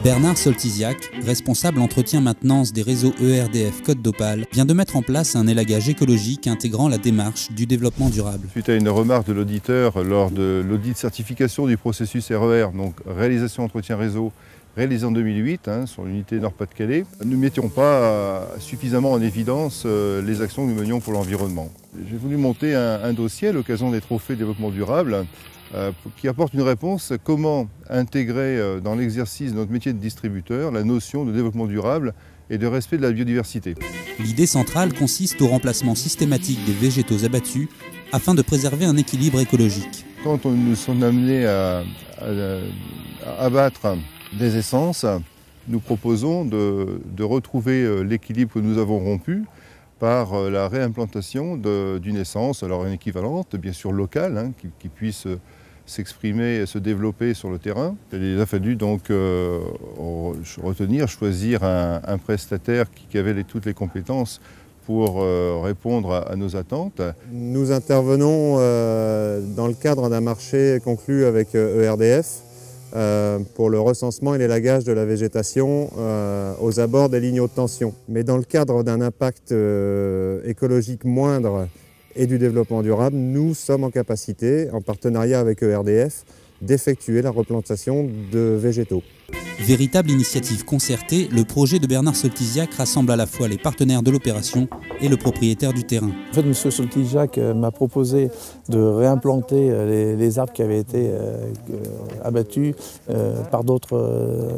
Bernard Soltysiak, responsable entretien-maintenance des réseaux ERDF Côte d'Opale, vient de mettre en place un élagage écologique intégrant la démarche du développement durable. Suite à une remarque de l'auditeur lors de l'audit de certification du processus RER, donc réalisation entretien réseau, réalisé en 2008 sur l'unité Nord-Pas-de-Calais, nous ne mettions pas suffisamment en évidence les actions que nous menions pour l'environnement. J'ai voulu monter un dossier à l'occasion des trophées développement durable qui apporte une réponse à comment intégrer dans l'exercice de notre métier de distributeur la notion de développement durable et de respect de la biodiversité. L'idée centrale consiste au remplacement systématique des végétaux abattus afin de préserver un équilibre écologique. Quand nous sommes amenés à abattre des essences, nous proposons de retrouver l'équilibre que nous avons rompu par la réimplantation d'une essence, alors une équivalente, bien sûr locale, qui puisse s'exprimer et se développer sur le terrain. Il a fallu donc choisir un prestataire qui avait toutes les compétences pour répondre à nos attentes. Nous intervenons dans le cadre d'un marché conclu avec ERDF pour le recensement et l'élagage de la végétation aux abords des lignes haute tension. Mais dans le cadre d'un impact écologique moindre et du développement durable, nous sommes en capacité, en partenariat avec ERDF, d'effectuer la replantation de végétaux. Véritable initiative concertée, le projet de Bernard Soltysiak rassemble à la fois les partenaires de l'opération et le propriétaire du terrain. En fait, M. Soltysiak m'a proposé de réimplanter les arbres qui avaient été abattus par d'autres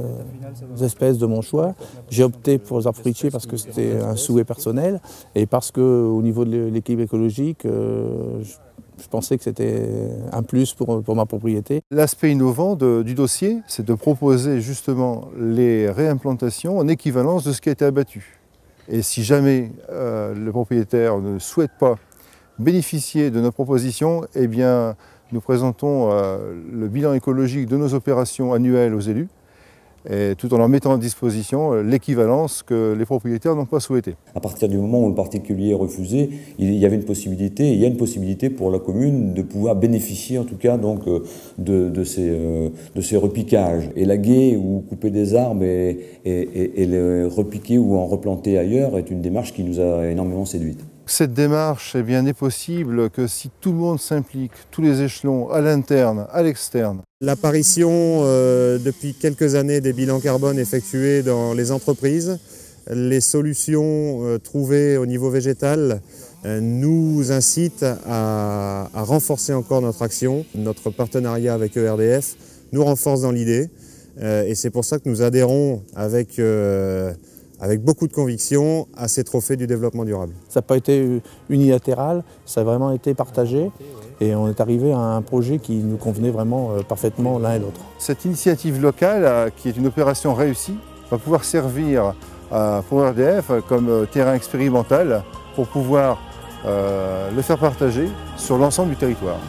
espèces de mon choix. J'ai opté pour les arbres fruitiers parce que c'était un souhait personnel et parce qu'au niveau de l'équilibre écologique, je pensais que c'était un plus pour ma propriété. L'aspect innovant du dossier, c'est de proposer justement les réimplantations en équivalence de ce qui a été abattu. Et si jamais le propriétaire ne souhaite pas bénéficier de nos propositions, eh bien, nous présentons le bilan écologique de nos opérations annuelles aux élus, et tout en leur mettant à disposition l'équivalence que les propriétaires n'ont pas souhaité. À partir du moment où le particulier est refusé, il y avait une possibilité, il y a une possibilité pour la commune de pouvoir bénéficier en tout cas donc, de ces repiquages. Élaguer ou couper des arbres et les repiquer ou en replanter ailleurs est une démarche qui nous a énormément séduite. Cette démarche n'est possible que si tout le monde s'implique, tous les échelons, à l'interne, à l'externe. L'apparition depuis quelques années des bilans carbone effectués dans les entreprises, les solutions trouvées au niveau végétal nous incitent à renforcer encore notre action. Notre partenariat avec ERDF nous renforce dans l'idée et c'est pour ça que nous adhérons avec beaucoup de conviction à ces trophées du développement durable. Ça n'a pas été unilatéral, ça a vraiment été partagé et on est arrivé à un projet qui nous convenait vraiment parfaitement l'un et l'autre. Cette initiative locale, qui est une opération réussie, va pouvoir servir pour ERDF comme terrain expérimental pour pouvoir le faire partager sur l'ensemble du territoire.